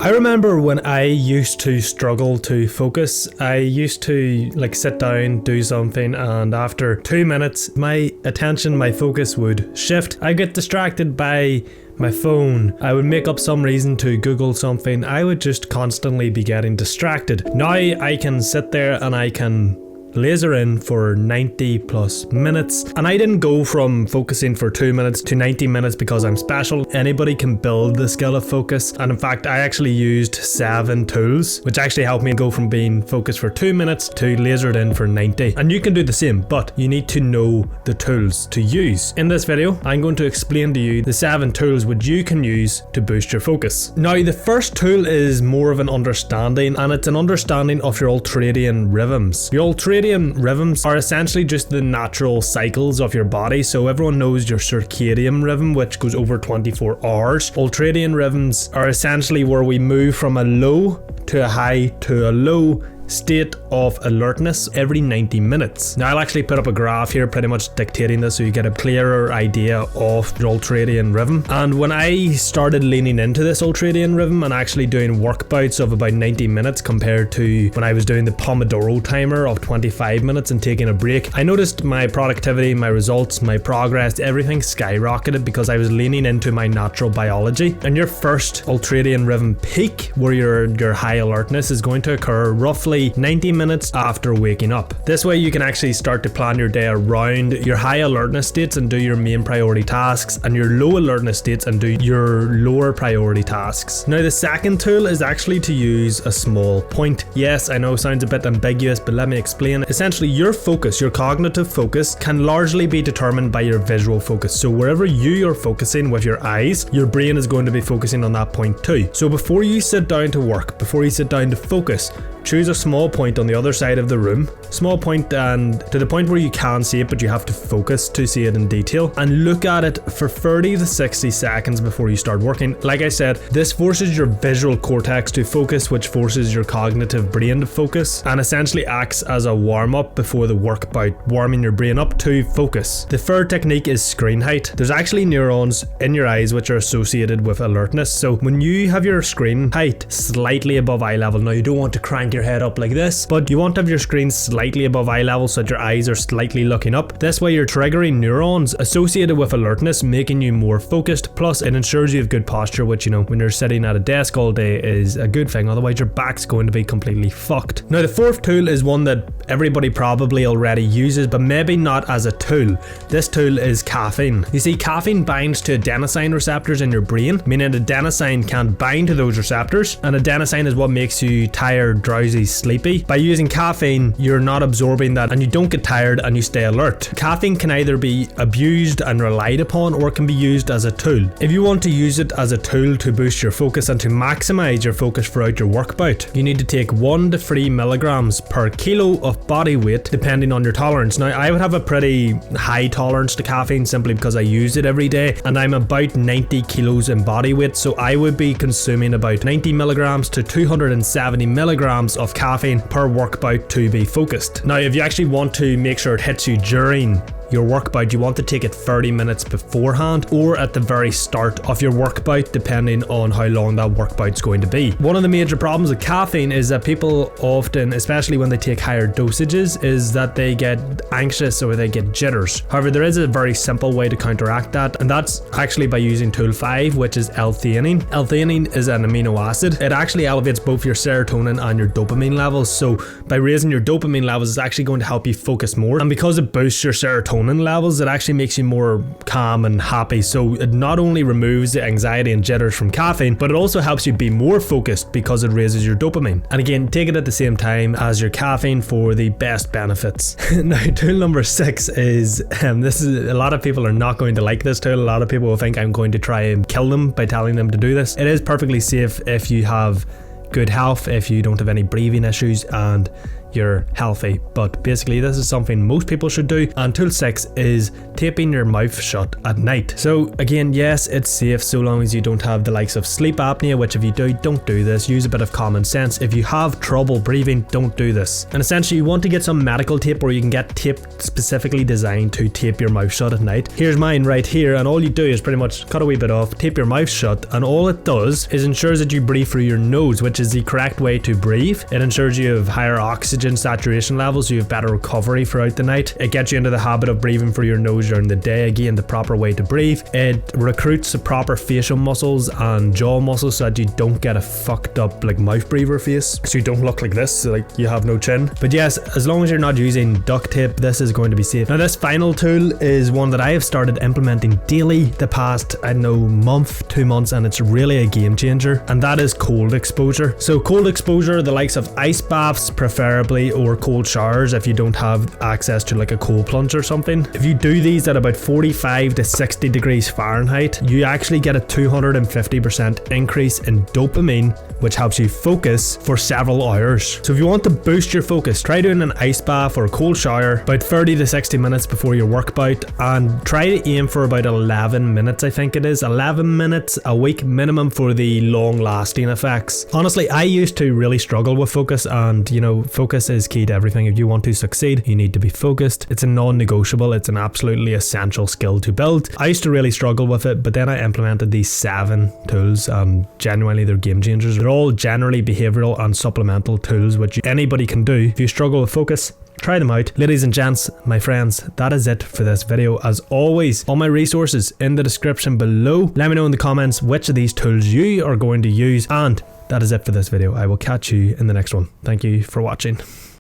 I remember when I used to struggle to focus. I used to sit down, do something, and after 2 minutes, my attention, my focus would shift. I get distracted by my phone. I would make up some reason to Google something. I would just constantly be getting distracted. Now I can sit there and I can laser in for 90 plus minutes, and I didn't go from focusing for 2 minutes to 90 minutes because I'm special. Anybody can build the skill of focus, and in fact I actually used 7 tools which actually helped me go from being focused for 2 minutes to lasered in for 90, and you can do the same, but you need to know the tools to use. In this video I'm going to explain to you the 7 tools which you can use to boost your focus. Now the first tool is more of an understanding, and it's an understanding of your ultradian rhythms. Your ultradian rhythms are essentially just the natural cycles of your body. So everyone knows your circadian rhythm, which goes over 24 hours. Ultradian rhythms are essentially where we move from a low to a high to a low state of alertness every 90 minutes. Now I'll actually put up a graph here pretty much dictating this so you get a clearer idea of your ultradian rhythm. And when I started leaning into this ultradian rhythm and actually doing work bouts of about 90 minutes compared to when I was doing the Pomodoro timer of 25 minutes and taking a break, I noticed my productivity, my results, my progress, everything skyrocketed because I was leaning into my natural biology. And your first ultradian rhythm peak, where your high alertness is going to occur roughly 90 minutes after waking up. This way you can actually start to plan your day around your high alertness states and do your main priority tasks, and your low alertness states and do your lower priority tasks. Now the second tool is actually to use a small point. Yes, I know it sounds a bit ambiguous, but let me explain. Essentially your focus, your cognitive focus, can largely be determined by your visual focus. So wherever you are focusing with your eyes, your brain is going to be focusing on that point too. So before you sit down to work, before you sit down to focus, choose a small point on the other side of the room. Small point, and to the point where you can see it but you have to focus to see it in detail, and look at it for 30 to 60 seconds before you start working. Like I said, this forces your visual cortex to focus, which forces your cognitive brain to focus, and essentially acts as a warm-up before the work bout, warming your brain up to focus. The third technique is screen height. There's actually neurons in your eyes which are associated with alertness. So when you have your screen height slightly above eye level, now you don't want to crank your head up like this, but you want to have your screen slightly above eye level so that your eyes are slightly looking up. This way you're triggering neurons associated with alertness, making you more focused, plus it ensures you have good posture, which, you know, when you're sitting at a desk all day is a good thing, otherwise your back's going to be completely fucked. Now the fourth tool is one that everybody probably already uses, but maybe not as a tool. This tool is caffeine. You see, caffeine binds to adenosine receptors in your brain, meaning adenosine can't bind to those receptors, and adenosine is what makes you tired, drowsy, sleepy. By using caffeine, you're not absorbing that and you don't get tired and you stay alert. Caffeine can either be abused and relied upon, or it can be used as a tool. If you want to use it as a tool to boost your focus and to maximize your focus throughout your work bout, you need to take 1 to 3 milligrams per kilo of body weight depending on your tolerance. Now I would have a pretty high tolerance to caffeine simply because I use it every day, and I'm about 90 kilos in body weight, so I would be consuming about 90 milligrams to 270 milligrams of caffeine per work bout to be focused. Now if you actually want to make sure it hits you during your work bout, you want to take it 30 minutes beforehand or at the very start of your work bout, depending on how long that work bout's going to be. One of the major problems with caffeine is that people often, especially when they take higher dosages, is that they get anxious or they get jitters. However, there is a very simple way to counteract that, and that's actually by using tool 5, which is L-theanine. L-theanine is an amino acid. It actually elevates both your serotonin and your dopamine levels. So by raising your dopamine levels, it's actually going to help you focus more, and because it boosts your serotonin levels, it actually makes you more calm and happy. So it not only removes the anxiety and jitters from caffeine, but it also helps you be more focused because it raises your dopamine. And again, take it at the same time as your caffeine for the best benefits. Now tool number 6 is this is a lot of people are not going to like this tool. A lot of people will think I'm going to try and kill them by telling them to do this. It is perfectly safe if you have good health, if you don't have any breathing issues, and you're healthy. But basically this is something most people should do. And tool 6 is taping your mouth shut at night. So again, yes, it's safe so long as you don't have the likes of sleep apnea, which if you do, don't do this. Use a bit of common sense. If you have trouble breathing, don't do this. And essentially you want to get some medical tape where you can get tape specifically designed to tape your mouth shut at night. Here's mine right here, and all you do is pretty much cut a wee bit off, tape your mouth shut, and all it does is ensures that you breathe through your nose, which is the correct way to breathe. It ensures you have higher oxygen saturation levels, so you have better recovery throughout the night. It gets you into the habit of breathing through your nose during the day, again the proper way to breathe. It recruits the proper facial muscles and jaw muscles so that you don't get a fucked up like mouth breather face, so you don't look like this, so, like you have no chin. But yes, as long as you're not using duct tape, this is going to be safe. Now this final tool is one that I have started implementing daily the past, I don't know, month, 2 months, and it's really a game changer, and that is cold exposure. So cold exposure, the likes of ice baths preferably, or cold showers if you don't have access to like a cold plunge or something. If you do these at about 45 to 60 degrees Fahrenheit, you actually get a 250% increase in dopamine, which helps you focus for several hours. So if you want to boost your focus, try doing an ice bath or a cold shower about 30 to 60 minutes before your work bout, and try to aim for about 11 minutes, I think it is. 11 minutes a week minimum for the long lasting effects. Honestly, I used to really struggle with focus, and you know, focus is key to everything. If you want to succeed, you need to be focused. It's a non-negotiable, it's an absolutely essential skill to build. I used to really struggle with it, but then I implemented these 7 tools, and genuinely they're game changers. They're all generally behavioral and supplemental tools which anybody can do. If you struggle with focus, try them out. Ladies and gents, my friends, that is it for this video. As always, all my resources in the description below. Let me know in the comments which of these tools you are going to use, and that is it for this video. I will catch you in the next one. Thank you for watching.